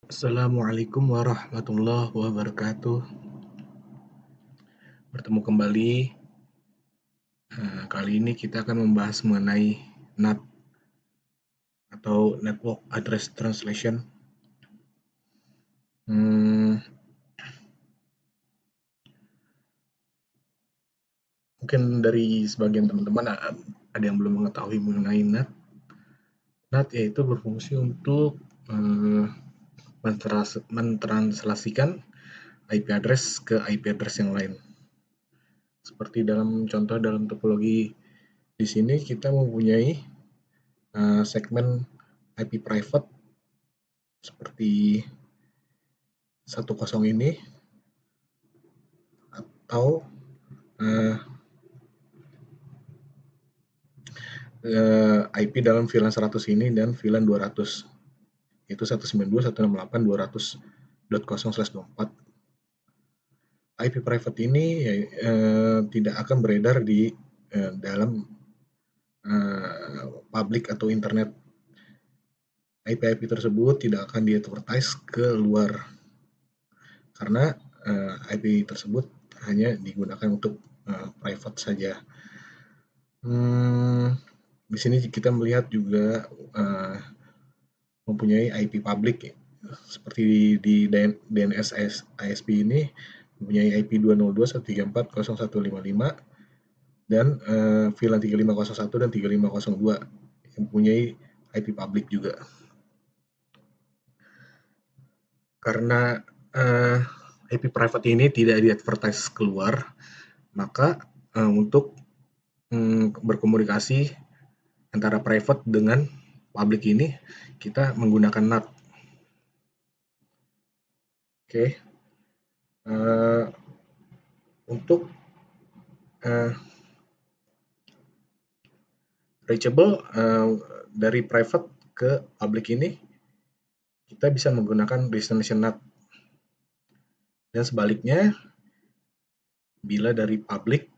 Assalamualaikum warahmatullahi wabarakatuh. Bertemu kembali. Kali ini kita akan membahas mengenai NAT atau Network Address Translation. Mungkin dari sebagian teman-teman ada yang belum mengetahui mengenai NAT. NAT yaitu berfungsi untuk mentranslasikan IP address ke IP address yang lain. Seperti dalam topologi di sini kita mempunyai segmen IP private seperti 10 ini atau IP dalam VLAN 100 ini dan VLAN 200 yaitu 192.168.200.0/24. IP private ini tidak akan beredar di dalam public atau internet. IP tersebut tidak akan di-advertise ke luar karena IP tersebut hanya digunakan untuk private saja. Di sini kita melihat juga mempunyai IP public seperti di DNS ISP ini mempunyai IP 202.134.0.155 dan VLAN 3501 dan 3502 yang mempunyai IP public juga. Karena IP private ini tidak di-advertise keluar, maka untuk berkomunikasi antara private dengan public ini kita menggunakan NAT. Oke. Untuk reachable dari private ke public ini kita bisa menggunakan destination NAT. Dan sebaliknya, bila dari public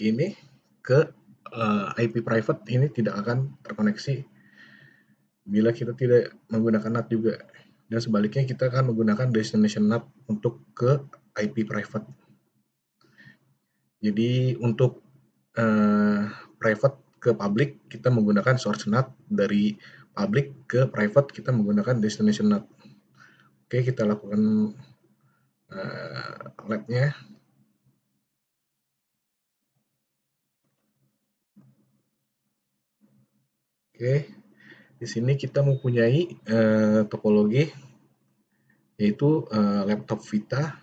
ini ke IP private ini tidak akan terkoneksi bila kita tidak menggunakan NAT juga. Dan sebaliknya kita akan menggunakan destination NAT untuk ke IP private. Jadi untuk private ke public kita menggunakan source NAT, dari public ke private kita menggunakan destination NAT. Oke, kita lakukan lab-nya. Oke, di sini kita mempunyai topologi yaitu laptop Vita.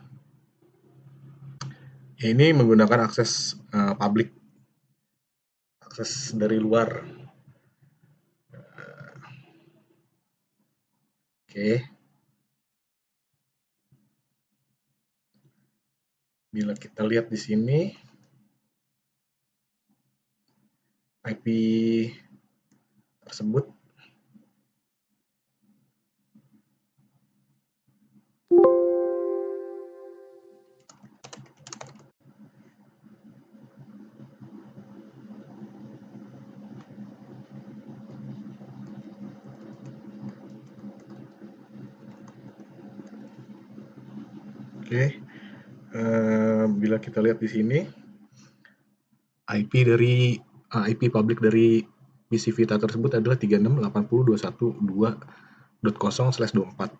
Ini menggunakan akses public, akses dari luar. Oke. Bila kita lihat di sini IP tersebut bila kita lihat di sini IP public dari PC Vita tersebut adalah 36.80.21.2.0/24.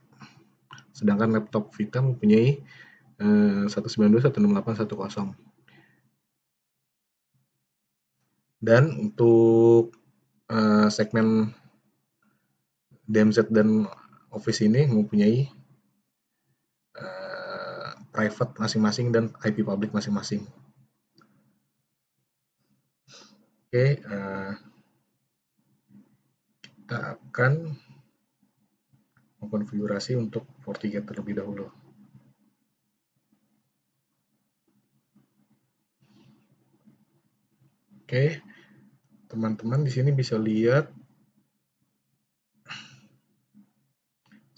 Sedangkan laptop Vita mempunyai 192.168.1.0. Dan untuk segmen DMZ dan Office ini mempunyai private masing-masing dan IP public masing-masing. Oke, kita akan mengkonfigurasi untuk FortiGate terlebih dahulu. Oke, teman-teman di sini bisa lihat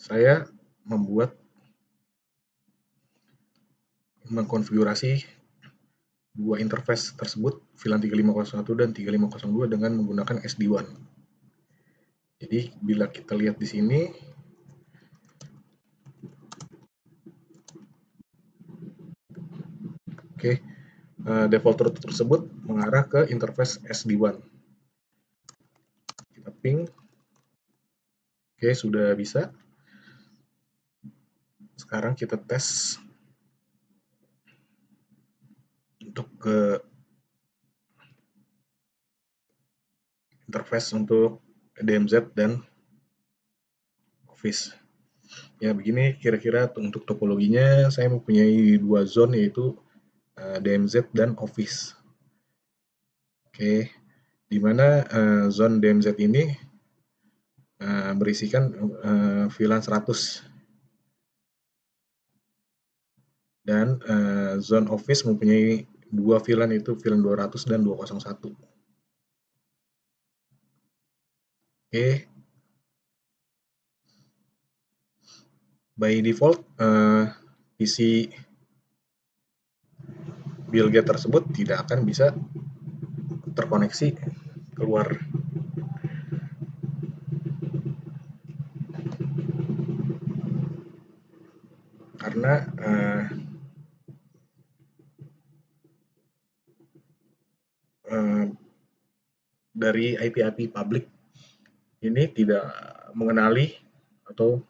saya mengkonfigurasi dua interface tersebut, VLAN 3501 dan 3502 dengan menggunakan SD-WAN. Jadi bila kita lihat di sini Oke, default route tersebut mengarah ke interface SD-WAN. Kita ping. Oke, sudah bisa. Sekarang kita tes untuk ke interface untuk DMZ dan Office. Ya, begini kira-kira untuk topologinya. Saya mempunyai dua zone, yaitu DMZ dan Office. Oke, di mana zone DMZ ini berisikan VLAN 100 dan zone Office mempunyai dua VLAN, yaitu VLAN 200 dan 201. Oke, by default PC build-get tersebut tidak akan bisa terkoneksi keluar. Karena dari IP-IP public ini tidak mengenali atau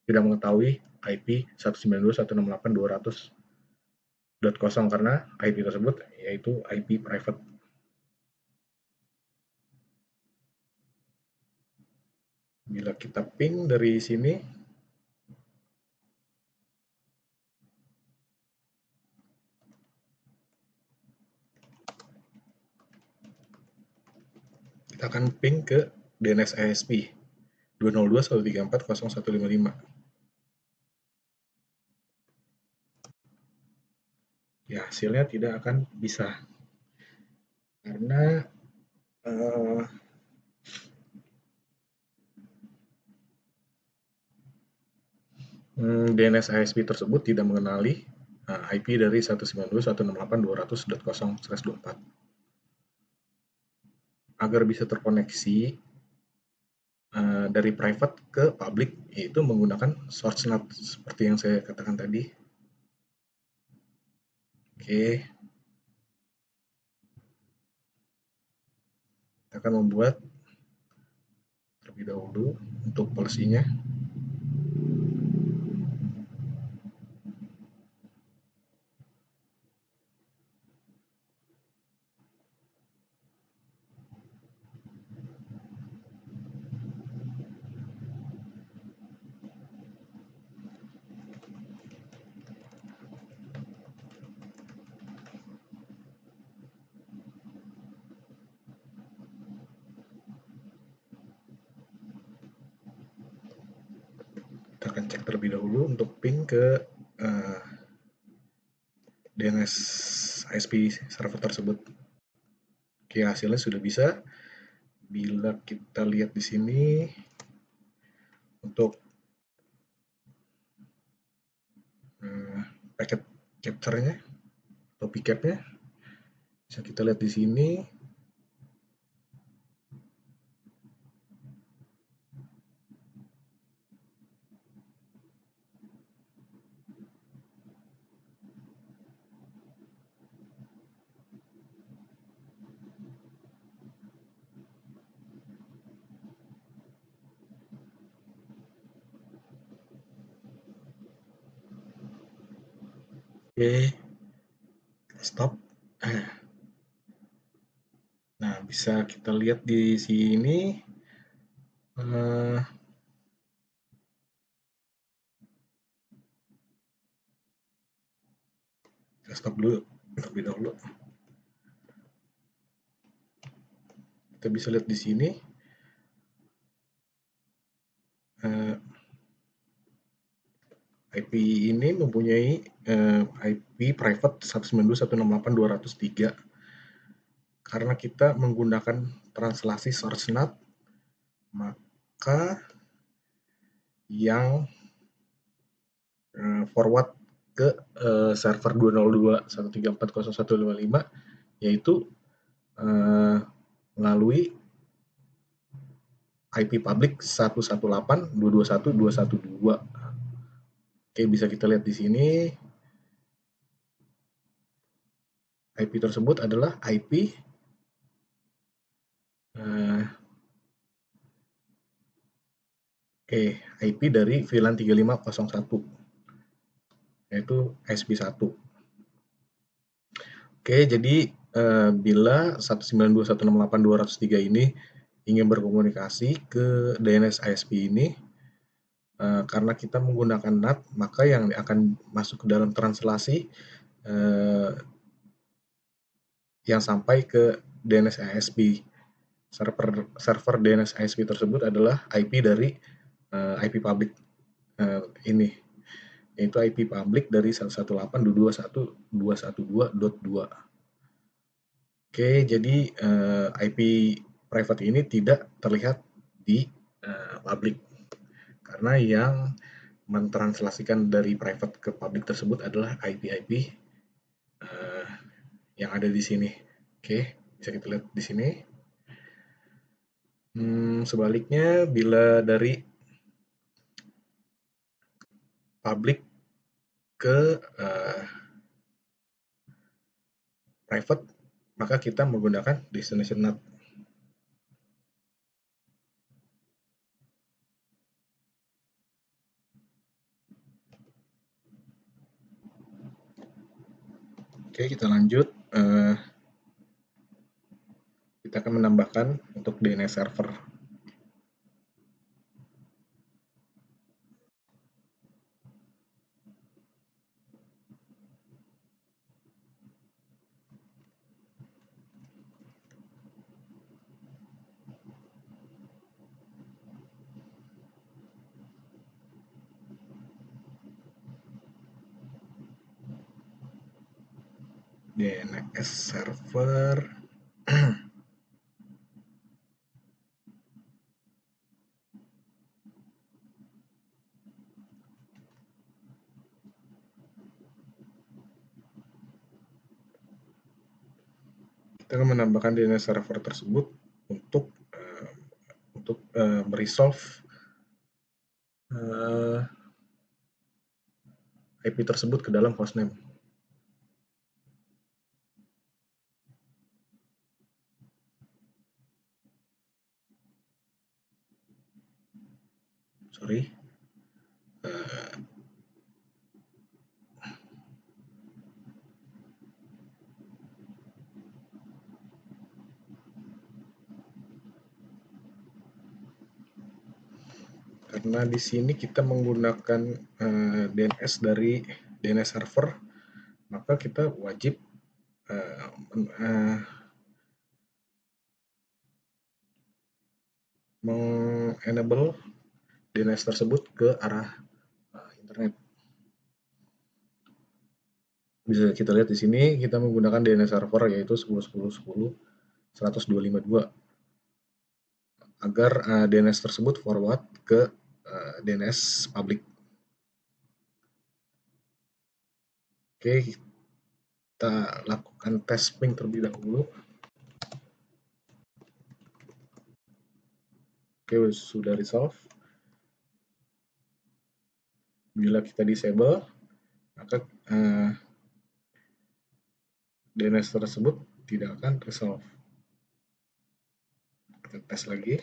tidak mengetahui IP 192.168.200.0 karena IP tersebut yaitu IP private. Bila kita ping dari sini, kita akan ping ke DNS ISP 202.134.0.155. Ya, hasilnya tidak akan bisa karena DNS ISP tersebut tidak mengenali IP dari 192.168.200.0/24. Agar bisa terkoneksi dari private ke public, yaitu menggunakan source NAT seperti yang saya katakan tadi. Oke, kita akan membuat terlebih dahulu untuk policy-nya. Kita akan cek terlebih dahulu untuk ping ke DNS ISP server tersebut. Oke, hasilnya sudah bisa. Bila kita lihat di sini untuk packet capture-nya atau PCAP-nya, bisa kita lihat di sini. Oke, stop. Nah, bisa kita lihat di sini kita stop dulu terlebih dahulu. Kita bisa lihat di sini IP ini mempunyai IP private 192.168.203. Karena kita menggunakan translasi source NAT, maka yang forward ke server 202.134.0.155 yaitu melalui IP public 118.221.212. Oke, bisa kita lihat di sini IP tersebut adalah IP IP dari VLAN 3501, yaitu SP1. Oke, jadi bila 192.168.203 ini ingin berkomunikasi ke DNS ISP ini, karena kita menggunakan NAT, maka yang akan masuk ke dalam translasi yang sampai ke DNS ISP. Server DNS ISP tersebut adalah IP dari IP public ini, yaitu IP public dari 118.221.212.2. Oke, jadi IP private ini tidak terlihat di public, karena yang mentranslasikan dari private ke public tersebut adalah IP-IP yang ada di sini. Oke, bisa kita lihat di sini. Sebaliknya, bila dari public ke private, maka kita menggunakan destination NAT. Oke, kita lanjut. Kita akan menambahkan untuk DNS server. DNS server. Kita akan menambahkan DNS server tersebut untuk meresolve IP tersebut ke dalam hostname. Sorry. Karena di sini kita menggunakan DNS dari DNS server, maka kita wajib mengenable DNS tersebut ke arah internet. Bisa kita lihat di sini kita menggunakan DNS server yaitu 10.10.10.102.52 agar DNS tersebut forward ke DNS public. Oke, kita lakukan tes ping terlebih dahulu. Oke, sudah resolve. Bila kita disable, maka DNS tersebut tidak akan resolve. Kita tes lagi.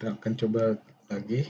Kita akan coba lagi.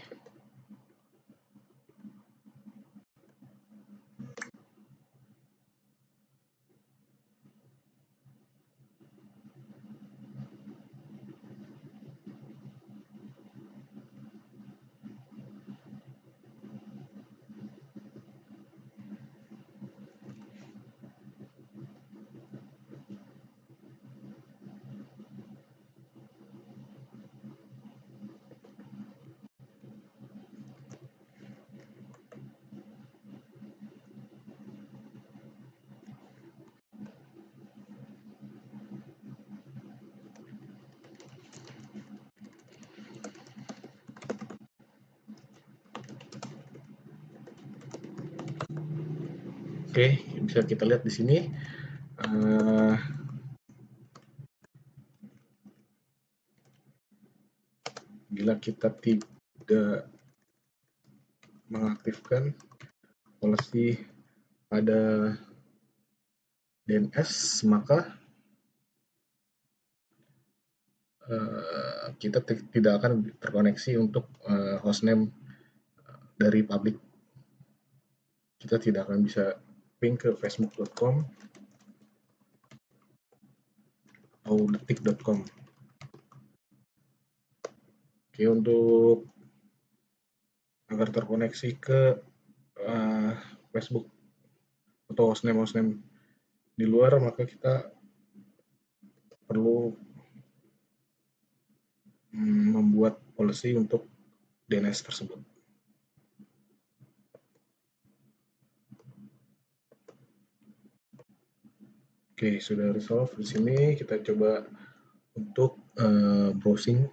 Oke, bisa kita lihat di sini. Bila kita tidak mengaktifkan policy pada DNS, maka kita tidak akan terkoneksi untuk hostname dari publik. Kita tidak akan bisa ping ke facebook.com atau detik.com. Oke, untuk agar terkoneksi ke Facebook atau hostname di luar, maka kita perlu membuat policy untuk DNS tersebut. Oke, sudah resolve. Di sini kita coba untuk browsing.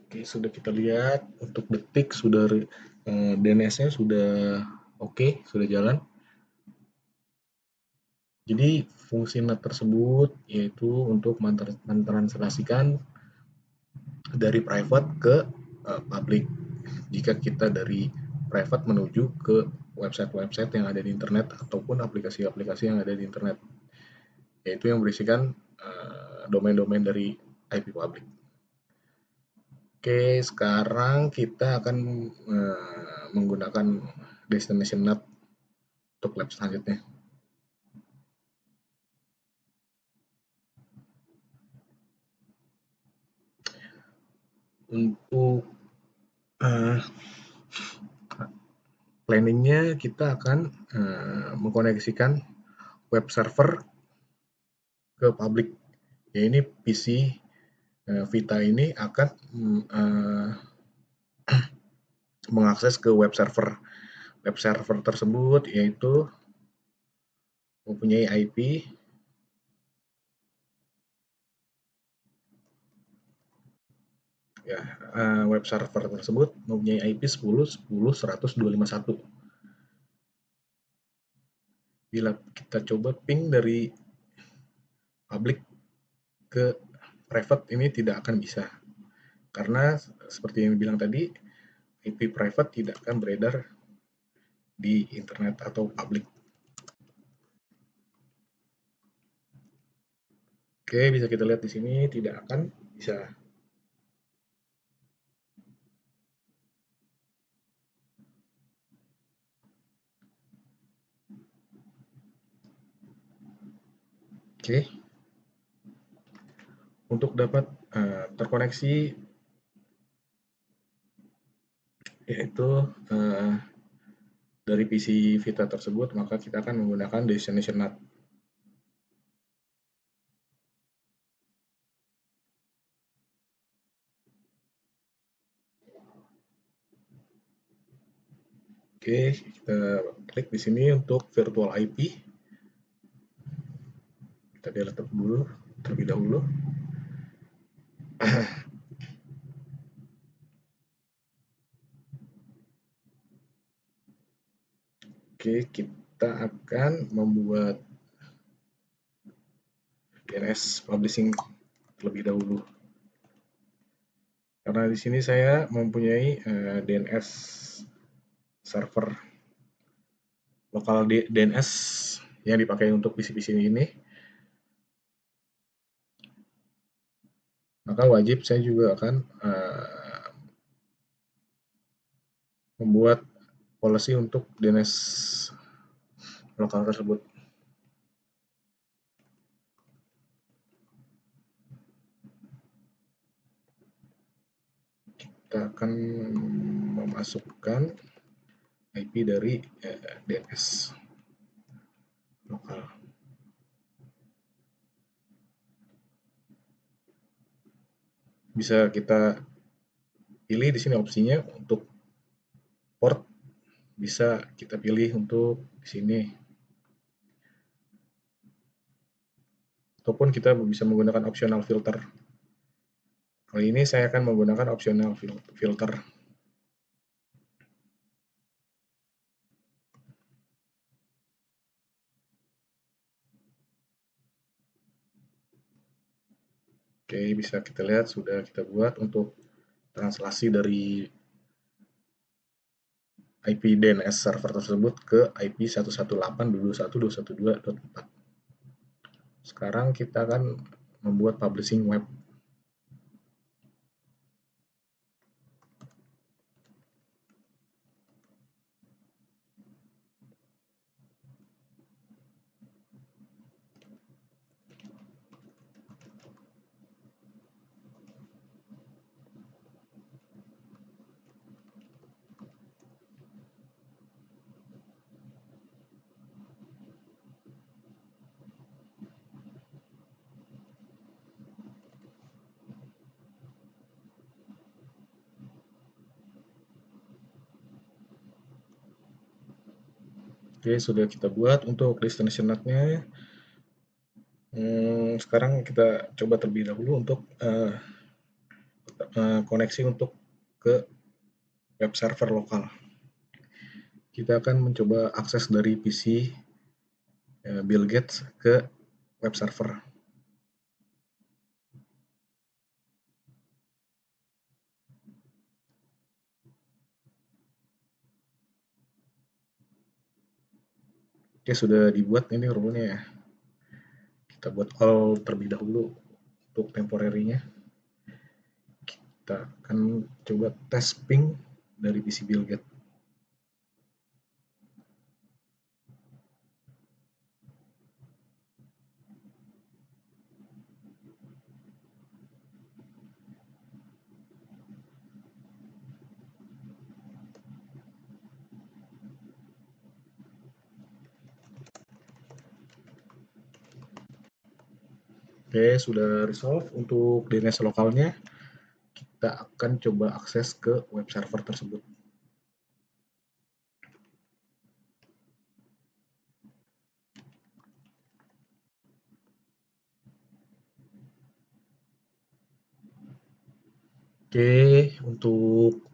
Oke, sudah kita lihat untuk detik sudah DNS-nya sudah oke, sudah jalan. Jadi fungsi NAT tersebut yaitu untuk mentranslasikan dari private ke public. Jika kita dari private menuju ke website-website yang ada di internet ataupun aplikasi-aplikasi yang ada di internet, yaitu yang berisikan domain-domain dari IP public. Oke, sekarang kita akan menggunakan destination NAT untuk lab selanjutnya. Untuk planningnya kita akan mengkoneksikan web server ke public. Ya, ini PC Vita ini akan mengakses ke web server. Web server tersebut yaitu mempunyai IP ya, web server tersebut mempunyai IP 10.10.100.251. Bila kita coba ping dari public ke private, ini tidak akan bisa, karena seperti yang dibilang tadi, IP private tidak akan beredar di internet atau public. Oke, bisa kita lihat di sini tidak akan bisa. Oke, untuk dapat terkoneksi yaitu dari PC Vita tersebut, maka kita akan menggunakan destination NAT. Oke, kita klik di sini untuk virtual IP. Kita delete dulu terlebih dahulu. Oke, kita akan membuat DNS publishing terlebih dahulu. Karena di sini saya mempunyai DNS server lokal DNS yang dipakai untuk PC-PC ini, maka wajib saya juga akan membuat policy untuk DNS lokal tersebut. Kita akan memasukkan IP dari DNS lokal. Bisa kita pilih di sini opsinya untuk bisa kita pilih untuk di sini. Ataupun kita bisa menggunakan optional filter. Kali ini saya akan menggunakan optional filter. Oke, bisa kita lihat sudah kita buat untuk translasi dari IP DNS server tersebut ke IP 118.221.212.4. Sekarang kita akan membuat publishing web. Oke, sudah kita buat untuk destination NAT-nya. Sekarang kita coba terlebih dahulu untuk koneksi untuk ke web server lokal. Kita akan mencoba akses dari PC Bill Gates ke web server. Oke, sudah dibuat ini rule-nya ya. Kita buat all terlebih dahulu untuk temporary-nya. Kita akan coba tes ping dari PC Bill Gates. Oke, sudah resolve untuk DNS lokalnya. Kita akan coba akses ke web server tersebut. Oke, untuk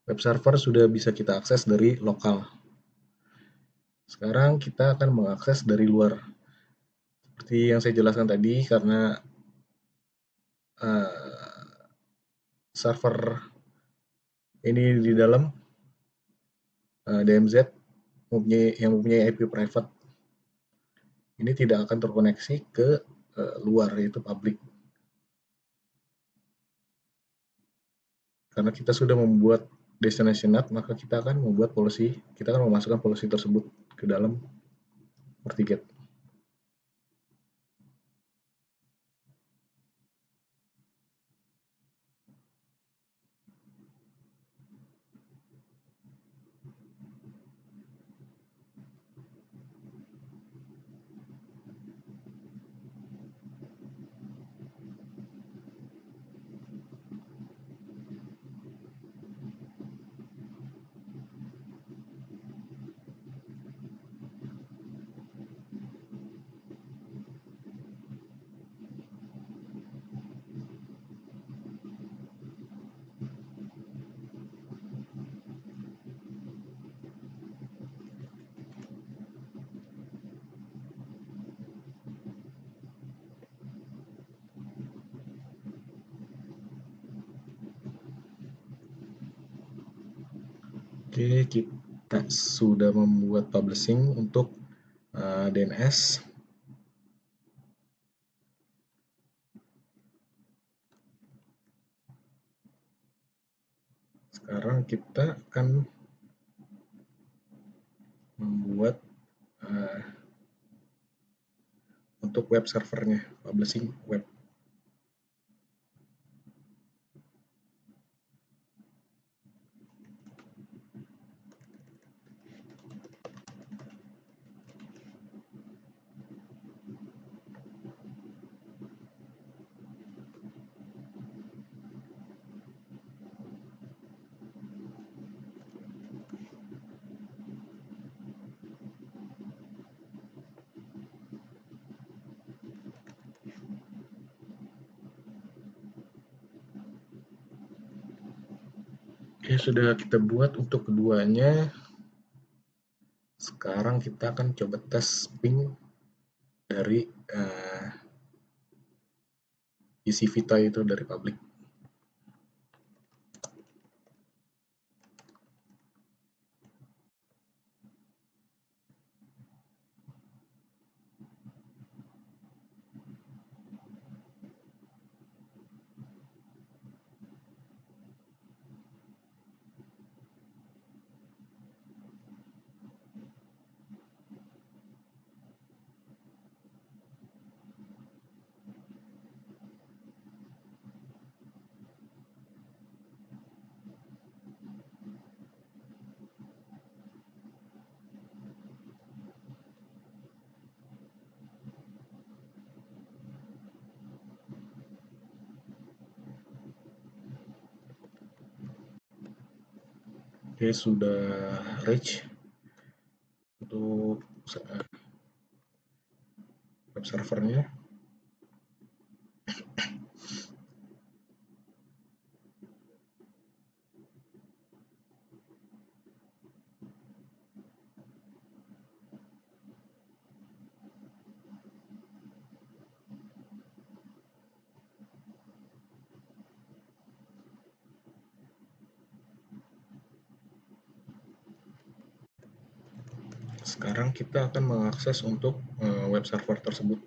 web server sudah bisa kita akses dari lokal. Sekarang kita akan mengakses dari luar. Seperti yang saya jelaskan tadi, karena server ini di dalam DMZ yang mempunyai IP private, ini tidak akan terkoneksi ke luar, yaitu publik. Karena kita sudah membuat destination NAT, maka kita akan membuat policy, kita akan memasukkan policy tersebut ke dalam FortiGate. Oke, kita sudah membuat publishing untuk DNS. Sekarang kita akan membuat untuk web servernya, publishing web. Oke, sudah kita buat untuk keduanya. Sekarang kita akan coba tes ping dari isi Vita itu dari public. Oke, sudah reach untuk web servernya. Sekarang kita akan mengakses untuk web server tersebut.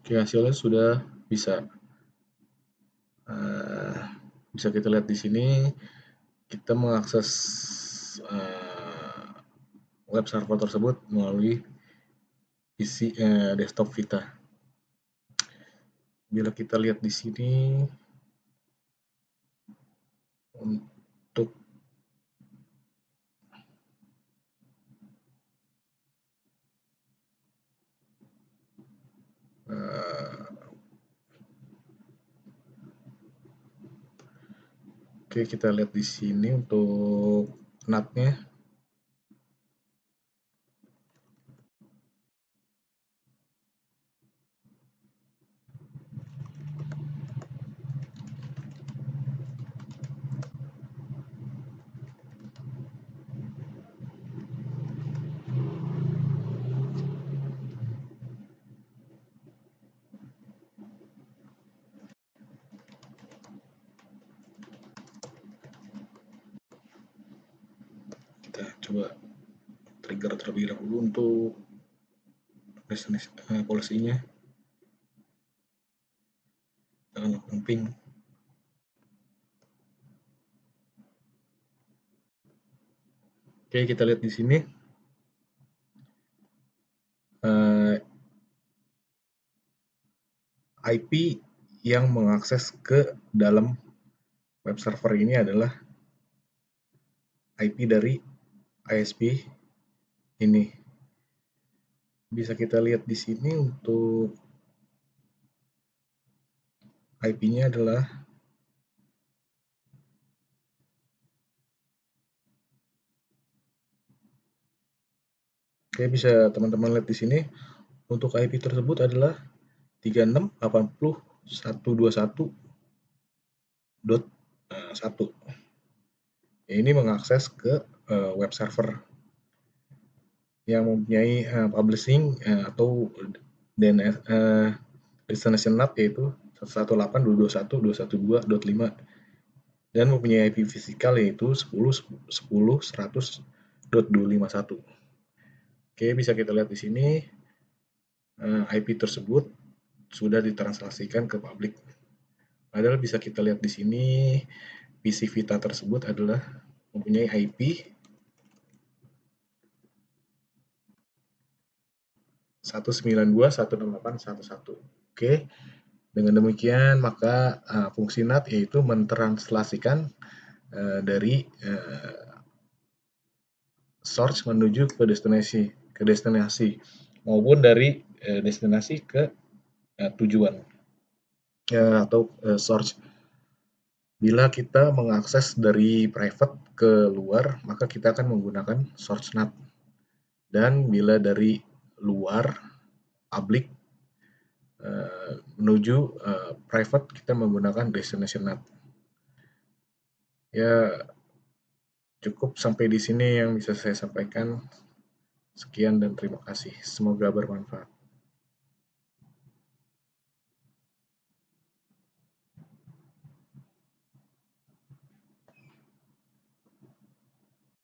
Oke, hasilnya sudah bisa bisa kita lihat di sini. Kita mengakses web server tersebut melalui PC desktop Vita. Bila kita lihat di sini untuk oke, kita lihat di sini untuk NAT-nya. Kita coba trigger terlebih dahulu untuk polisinya. Kita lakukan ping. Oke, kita lihat di sini IP yang mengakses ke dalam web server ini adalah IP dari ISP ini. Bisa kita lihat di sini untuk IP-nya adalah bisa teman-teman lihat di sini untuk IP tersebut adalah 36.80.121.1. Ini mengakses ke web server yang mempunyai publishing atau DNS destination NAT yaitu 118.221.212.5 dan mempunyai IP fisikal yaitu 10.10.100.251. Oke, bisa kita lihat di sini IP tersebut sudah ditranslasikan ke publik. Padahal bisa kita lihat di sini PC Vita tersebut adalah mempunyai IP 192.168.1.1. Oke, dengan demikian maka fungsi NAT yaitu mentranslasikan dari source menuju ke destinasi maupun dari destinasi ke tujuan atau source. Bila kita mengakses dari private ke luar, maka kita akan menggunakan source NAT. Dan bila dari luar public menuju private, kita menggunakan destination NAT. Ya, cukup sampai di sini yang bisa saya sampaikan. Sekian dan terima kasih. Semoga bermanfaat.